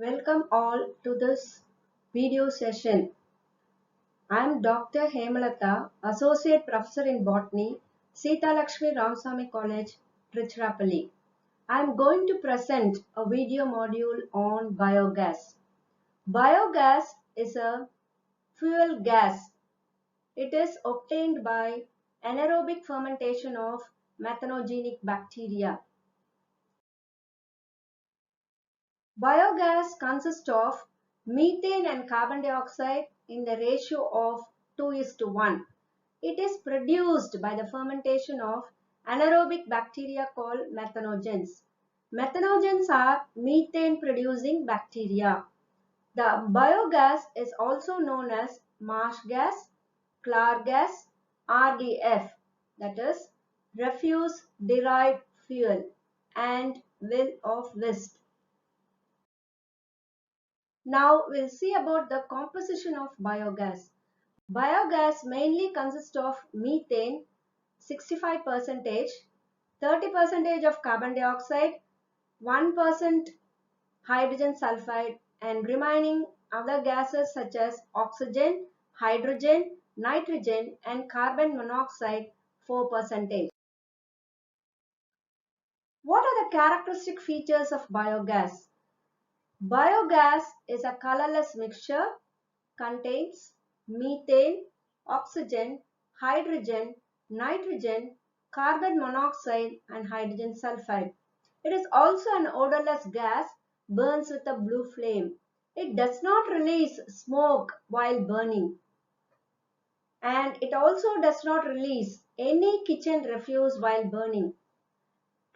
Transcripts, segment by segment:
Welcome all to this video session. I am Dr. Hemalatha, Associate Professor in Botany, Sita Lakshmi Ramasamy College, Tiruchirappalli. I am going to present a video module on biogas. Biogas is a fuel gas. It is obtained by anaerobic fermentation of methanogenic bacteria. Biogas consists of methane and carbon dioxide in the ratio of 2:1. It is produced by the fermentation of anaerobic bacteria called methanogens. Methanogens are methane producing bacteria. The biogas is also known as marsh gas, Clark gas, RDF, that is refuse derived fuel, and will of wisp. Now we'll see about the composition of biogas. Biogas mainly consists of methane 65%, 30% of carbon dioxide, 1% hydrogen sulfide, and remaining other gases such as oxygen, hydrogen, nitrogen, and carbon monoxide 4%. What are the characteristic features of biogas? Biogas is a colorless mixture, contains methane, oxygen, hydrogen, nitrogen, carbon monoxide, and hydrogen sulfide. It is also an odorless gas, burns with a blue flame. It does not release smoke while burning. And it also does not release any kitchen refuse while burning.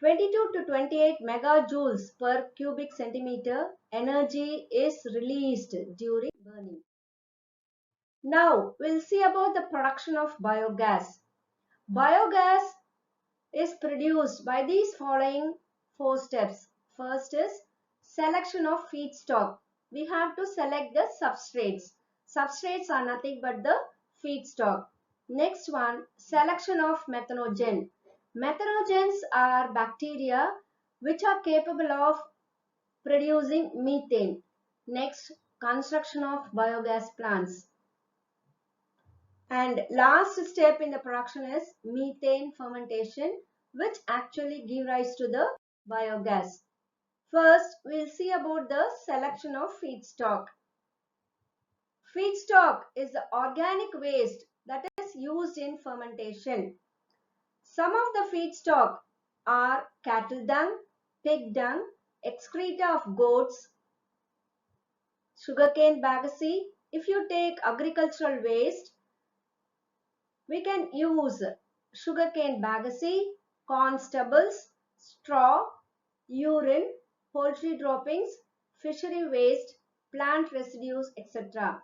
22 to 28 megajoules per cubic centimeter energy is released during burning. Now we'll see about the production of biogas. Biogas is produced by these following 4 steps. First is selection of feedstock. We have to select the substrates. Substrates are nothing but the feedstock. Next one, selection of methanogen. Methanogens are bacteria which are capable of producing methane. Next, construction of biogas plants. And last step in the production is methane fermentation, which actually give rise to the biogas. First, we'll see about the selection of feedstock. Feedstock is the organic waste that is used in fermentation. Some of the feedstock are cattle dung, pig dung, excreta of goats, sugarcane bagasse. If you take agricultural waste, we can use sugarcane bagasse, corn stubbles, straw, urine, poultry droppings, fishery waste, plant residues, etc.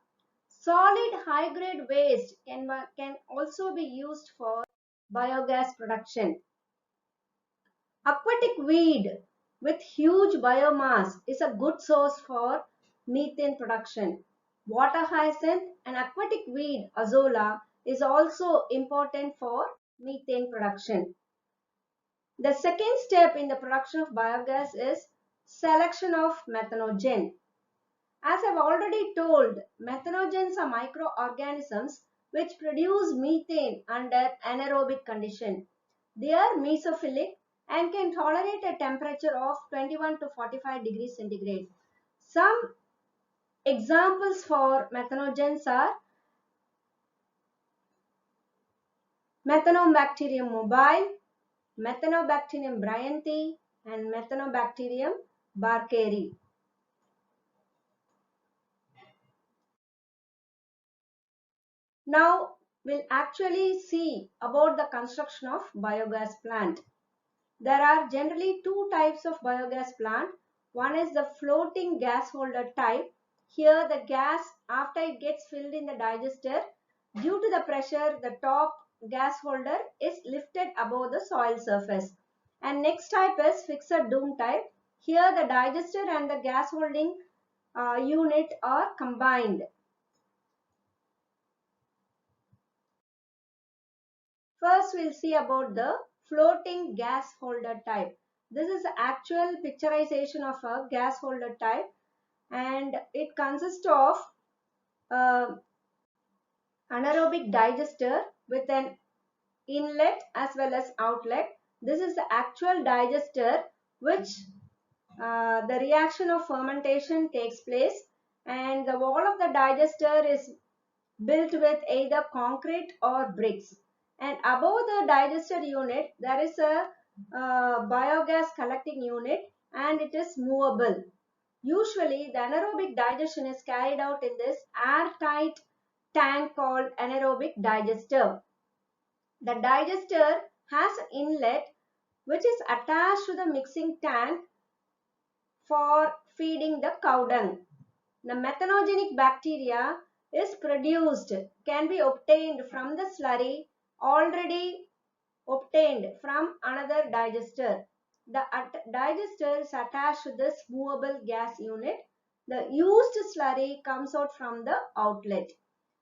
Solid high-grade waste can also be used for biogas production. Aquatic weed with huge biomass is a good source for methane production. Water hyacinth and aquatic weed azolla is also important for methane production. The second step in the production of biogas is selection of methanogen. As I've already told, methanogens are microorganisms which produce methane under anaerobic condition. They are mesophilic and can tolerate a temperature of 21 to 45 degrees centigrade. Some examples for methanogens are Methanobacterium mobile, Methanobacterium bryanthi, and Methanobacterium barkeri. Now we'll actually see about the construction of biogas plant. There are generally 2 types of biogas plant. One is the floating gas holder type. Here the gas, after it gets filled in the digester, due to the pressure, the top gas holder is lifted above the soil surface. And next type is fixed dome type. Here the digester and the gas holding unit are combined. First we'll see about the floating gas holder type. This is the actual picturization of a gas holder type. and it consists of uh, anaerobic digester with an inlet as well as outlet. This is the actual digester which the reaction of fermentation takes place, and the wall of the digester is built with either concrete or bricks. And above the digester unit, there is a biogas collecting unit, and it is movable. Usually, the anaerobic digestion is carried out in this airtight tank called anaerobic digester. The digester has an inlet which is attached to the mixing tank for feeding the cow dung. The methanogenic bacteria is produced, can be obtained from the slurry already obtained from another digester. The digester is attached to this movable gas unit. The used slurry comes out from the outlet.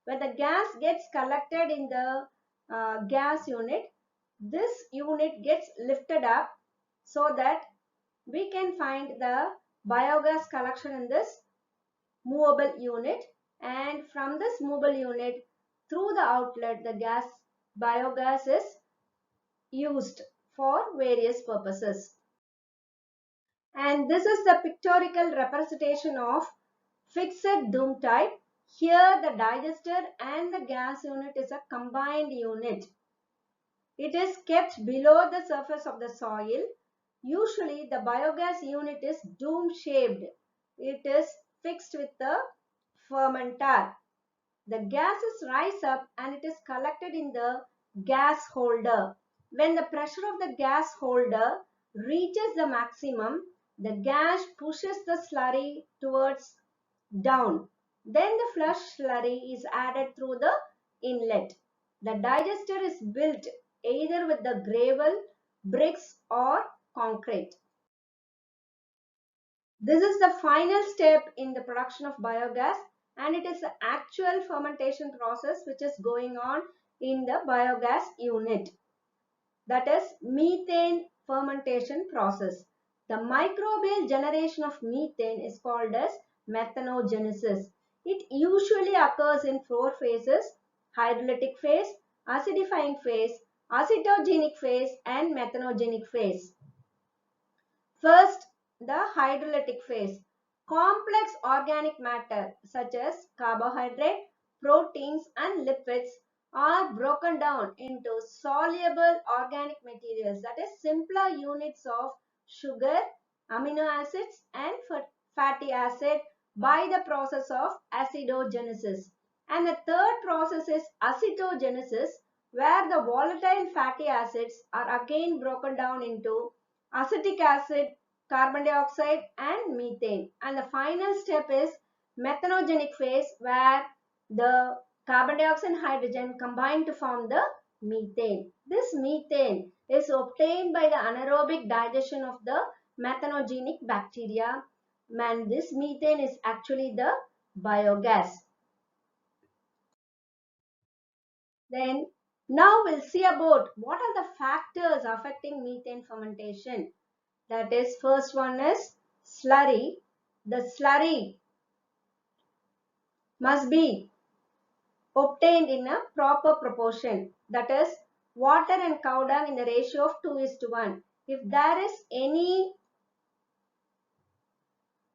When the gas gets collected in the gas unit, this unit gets lifted up so that we can find the biogas collection in this movable unit, and from this movable unit through the outlet the biogas is used for various purposes. And this is the pictorial representation of fixed dome type. Here the digester and the gas unit is a combined unit. It is kept below the surface of the soil. Usually the biogas unit is dome shaped. It is fixed with the fermenter. The gases rise up and it is collected in the gas holder. When the pressure of the gas holder reaches the maximum, the gas pushes the slurry towards down. Then the flush slurry is added through the inlet. The digester is built either with the gravel, bricks or concrete. This is the final step in the production of biogas, and it is the actual fermentation process which is going on in the biogas unit. That is methane fermentation process. The microbial generation of methane is called as methanogenesis. It usually occurs in four phases: hydrolytic phase, acidifying phase, acetogenic phase and methanogenic phase. First, the hydrolytic phase. Complex organic matter such as carbohydrate, proteins and lipids are broken down into soluble organic materials, that is simpler units of sugar, amino acids and fatty acid by the process of acidogenesis. And the third process is acetogenesis, where the volatile fatty acids are again broken down into acetic acid, carbon dioxide and methane. And the final step is methanogenic phase, where the carbon dioxide and hydrogen combine to form the methane. This methane is obtained by the anaerobic digestion of the methanogenic bacteria, and this methane is actually the biogas. Then now we'll see about what are the factors affecting methane fermentation. That is, first one is slurry. The slurry must be obtained in a proper proportion. That is, water and cow dung in the ratio of 2:1. If there is any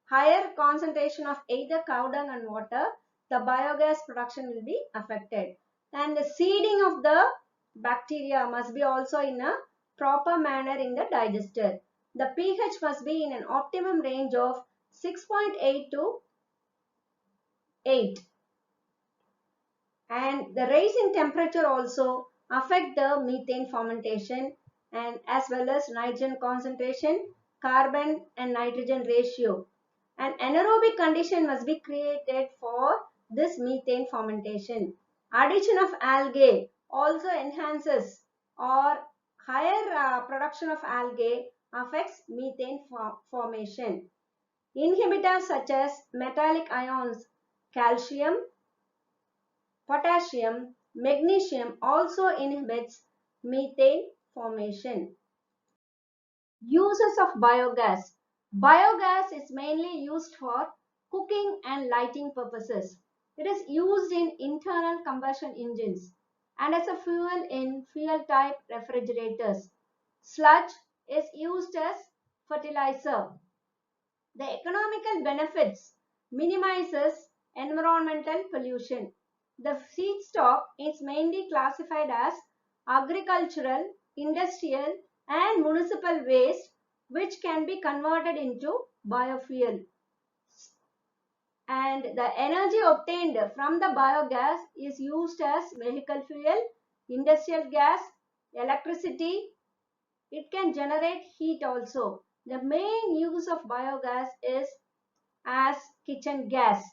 higher concentration of either cow dung and water, the biogas production will be affected. And the seeding of the bacteria must be also in a proper manner in the digester. The pH must be in an optimum range of 6.8 to 8. And the rise in temperature also affect the methane fermentation, and as well as nitrogen concentration, carbon and nitrogen ratio. An anaerobic condition must be created for this methane fermentation. Addition of algae also enhances, or higher production of algae affects methane formation. Inhibitors such as metallic ions, calcium, potassium, magnesium also inhibits methane formation. Uses of biogas. Biogas is mainly used for cooking and lighting purposes. It is used in internal combustion engines and as a fuel in fuel type refrigerators. Sludge is used as fertilizer. The economical benefits minimizes environmental pollution. The feedstock is mainly classified as agricultural, industrial and municipal waste which can be converted into biofuel. And the energy obtained from the biogas is used as vehicle fuel, industrial gas, electricity. It can generate heat also. The main use of biogas is as kitchen gas.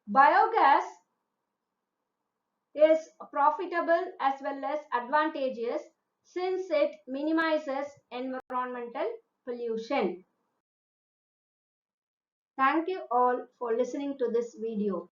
Biogas is profitable as well as advantageous since it minimizes environmental pollution. Thank you all for listening to this video.